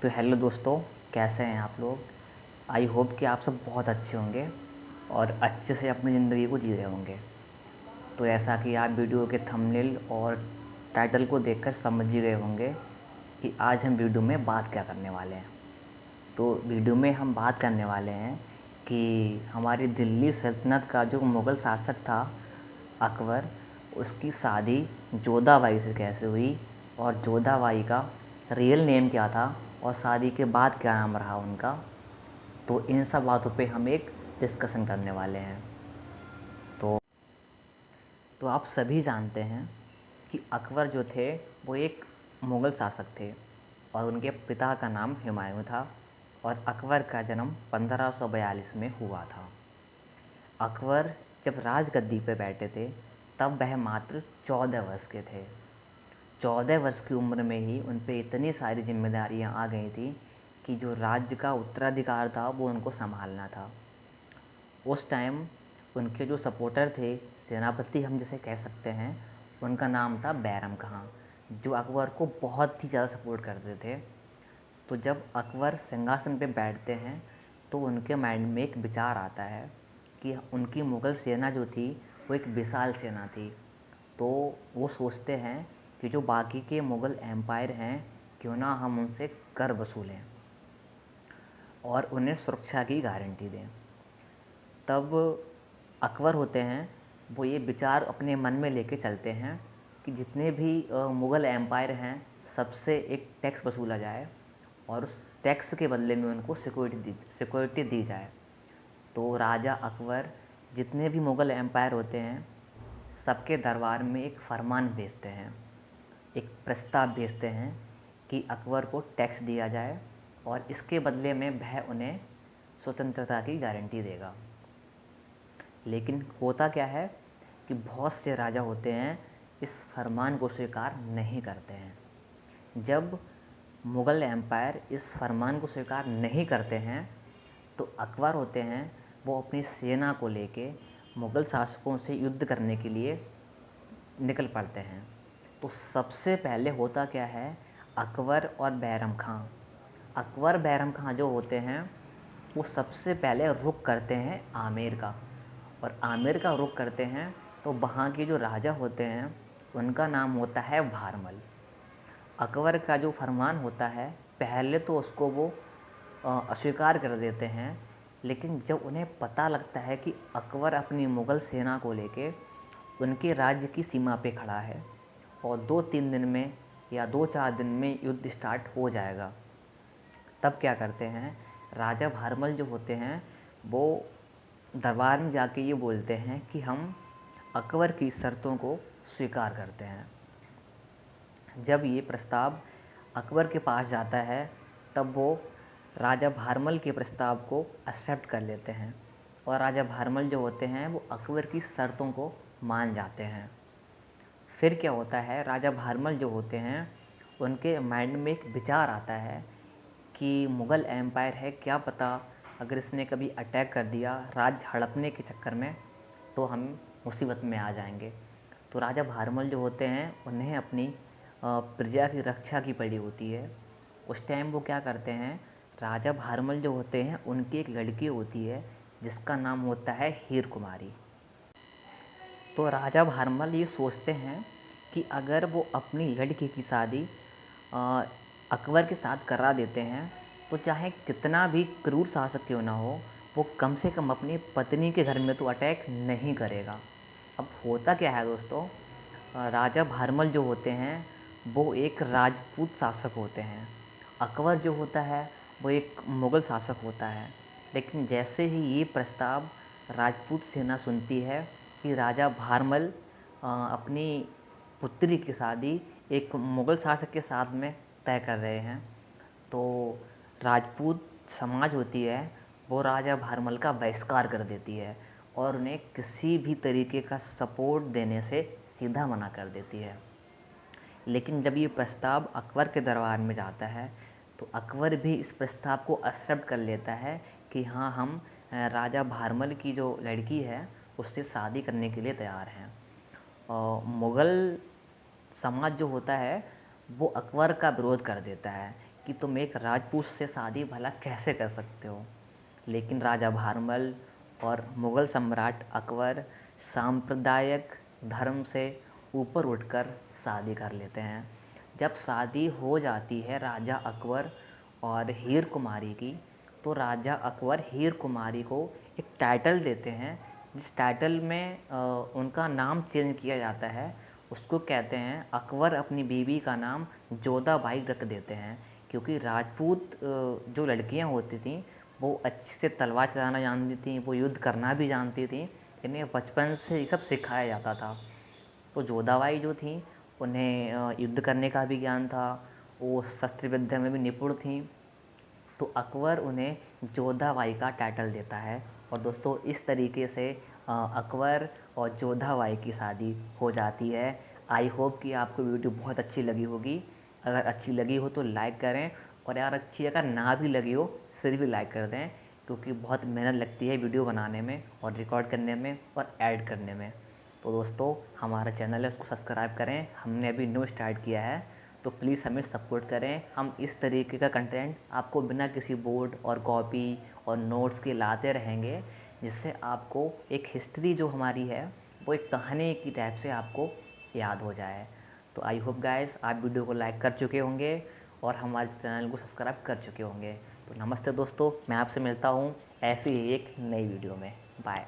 तो हेलो दोस्तों, कैसे हैं आप लोग। आई होप कि आप सब बहुत अच्छे होंगे और अच्छे से अपनी ज़िंदगी को जी रहे होंगे। तो ऐसा कि आप वीडियो के थंबनेल और टाइटल को देखकर समझ ही गए होंगे कि आज हम वीडियो में बात क्या करने वाले हैं। तो वीडियो में हम बात करने वाले हैं कि हमारी दिल्ली सल्तनत का जो मुग़ल शासक था अकबर, उसकी शादी जोधाबाई से कैसे हुई और जोधाबाई का रियल नेम क्या था और शादी के बाद क्या नाम रहा उनका। तो इन सब बातों पे हम एक डिस्कशन करने वाले हैं। तो तो आप सभी जानते हैं कि अकबर जो थे वो एक मुग़ल शासक थे और उनके पिता का नाम हुमायूं था और अकबर का जन्म 1542 में हुआ था। अकबर जब राजगद्दी पर बैठे थे तब वह मात्र 14 वर्ष के थे। 14 वर्ष की उम्र में ही उन पे इतनी सारी जिम्मेदारियां आ गई थी कि जो राज्य का उत्तराधिकार था वो उनको संभालना था। उस टाइम उनके जो सपोर्टर थे, सेनापति हम जिसे कह सकते हैं, उनका नाम था बैरम खां, जो अकबर को बहुत ही ज़्यादा सपोर्ट करते थे। तो जब अकबर सिंहासन पे बैठते हैं तो उनके माइंड में एक विचार आता है कि उनकी मुग़ल सेना जो थी वो एक विशाल सेना थी। तो वो सोचते हैं कि जो बाकी के मुग़ल एम्पायर हैं, क्यों ना हम उनसे कर वसूलें और उन्हें सुरक्षा की गारंटी दें। तब अकबर होते हैं वो ये विचार अपने मन में लेके चलते हैं कि जितने भी मुग़ल एम्पायर हैं सबसे एक टैक्स वसूला जाए और उस टैक्स के बदले में उनको सिक्योरिटी दी जाए। तो राजा अकबर जितने भी मुग़ल एम्पायर होते हैं सबके दरबार में एक फरमान भेजते हैं, एक प्रस्ताव भेजते हैं कि अकबर को टैक्स दिया जाए और इसके बदले में वह उन्हें स्वतंत्रता की गारंटी देगा। लेकिन होता क्या है कि बहुत से राजा होते हैं इस फरमान को स्वीकार नहीं करते हैं। जब मुग़ल एम्पायर इस फरमान को स्वीकार नहीं करते हैं तो अकबर होते हैं वो अपनी सेना को लेके मुग़ल शासकों से युद्ध करने के लिए निकल पड़ते हैं। तो सबसे पहले होता क्या है, अकबर और बैरम खां, अकबर बैरम खां जो होते हैं वो सबसे पहले रुख करते हैं आमेर का, और आमेर का रुख करते हैं तो वहाँ के जो राजा होते हैं उनका नाम होता है भारमल। अकबर का जो फरमान होता है पहले तो उसको वो अस्वीकार कर देते हैं, लेकिन जब उन्हें पता लगता है कि अकबर अपनी मुग़ल सेना को लेके उनके राज्य की सीमा पे खड़ा है और 2-3 दिन में या 2-4 दिन में युद्ध स्टार्ट हो जाएगा, तब क्या करते हैं, राजा भारमल जो होते हैं वो दरबार में जाके ये बोलते हैं कि हम अकबर की शर्तों को स्वीकार करते हैं। जब ये प्रस्ताव अकबर के पास जाता है तब वो राजा भारमल के प्रस्ताव को एक्सेप्ट कर लेते हैं और राजा भारमल जो होते हैं वो अकबर की शर्तों को मान जाते हैं। फिर क्या होता है, राजा भारमल जो होते हैं उनके माइंड में एक विचार आता है कि मुग़ल एम्पायर है, क्या पता अगर इसने कभी अटैक कर दिया राज्य हड़पने के चक्कर में तो हम मुसीबत में आ जाएंगे। तो राजा भारमल जो होते हैं उन्हें अपनी प्रजा की रक्षा की पड़ी होती है। उस टाइम वो क्या करते हैं, राजा भारमल जो होते हैं उनकी एक लड़की होती है जिसका नाम होता है हीर कुमारी। तो राजा भारमल ये सोचते हैं कि अगर वो अपनी लड़की की शादी अ, अकबर के साथ करा देते हैं तो चाहे कितना भी क्रूर शासक क्यों ना हो, वो कम से कम अपनी पत्नी के घर में तो अटैक नहीं करेगा। अब होता क्या है दोस्तों, राजा भारमल जो होते हैं वो एक राजपूत शासक होते हैं, अकबर जो होता है वो एक मुग़ल शासक होता है। लेकिन जैसे ही ये प्रस्ताव राजपूत सेना सुनती है कि राजा भारमल अपनी पुत्री की शादी एक मुग़ल शासक के साथ में तय कर रहे हैं, तो राजपूत समाज होती है वो राजा भारमल का बहिष्कार कर देती है और उन्हें किसी भी तरीके का सपोर्ट देने से सीधा मना कर देती है। लेकिन जब ये प्रस्ताव अकबर के दरबार में जाता है तो अकबर भी इस प्रस्ताव को एक्सेप्ट कर लेता है कि हाँ, हम राजा भारमल की जो लड़की है उससे शादी करने के लिए तैयार हैं। और मुग़ल समाज जो होता है वो अकबर का विरोध कर देता है कि तुम एक राजपूत से शादी भला कैसे कर सकते हो। लेकिन राजा भारमल और मुग़ल सम्राट अकबर सांप्रदायिक धर्म से ऊपर उठकर शादी कर लेते हैं। जब शादी हो जाती है राजा अकबर और हीर कुमारी की, तो राजा अकबर हीर कुमारी को एक टाइटल देते हैं, जिस टाइटल में उनका नाम चेंज किया जाता है। उसको कहते हैं, अकबर अपनी बीवी का नाम जोधाबाई रख देते हैं, क्योंकि राजपूत जो लड़कियां होती थीं वो अच्छे से तलवार चलाना जानती थीं, वो युद्ध करना भी जानती थीं। इन्हें बचपन से ये सब सिखाया जाता था। तो जोधाबाई जो थीं उन्हें युद्ध करने का भी ज्ञान था, वो शस्त्र विद्या में भी निपुण थीं। तो अकबर उन्हें जोधाबाई का टाइटल देता है। और दोस्तों इस तरीके से अकबर और जोधाबाई की शादी हो जाती है। आई होप कि आपको वीडियो बहुत अच्छी लगी होगी। अगर अच्छी लगी हो तो लाइक करें, और यार अच्छी अगर ना भी लगी हो फिर भी लाइक कर दें, क्योंकि बहुत मेहनत लगती है वीडियो बनाने में और रिकॉर्ड करने में और ऐड करने में। तो दोस्तों हमारा चैनल है उसको सब्सक्राइब करें, हमने अभी न्यू स्टार्ट किया है, तो प्लीज़ हमें सपोर्ट करें। हम इस तरीके का कंटेंट आपको बिना किसी बोर्ड और कॉपी और नोट्स के लाते रहेंगे, जिससे आपको एक हिस्ट्री जो हमारी है वो एक कहानी की टाइप से आपको याद हो जाए। तो आई होप गाइस आप वीडियो को लाइक कर चुके होंगे और हमारे चैनल को सब्सक्राइब कर चुके होंगे। तो नमस्ते दोस्तों, मैं आपसे मिलता हूँ ऐसी ही एक नई वीडियो में। बाय।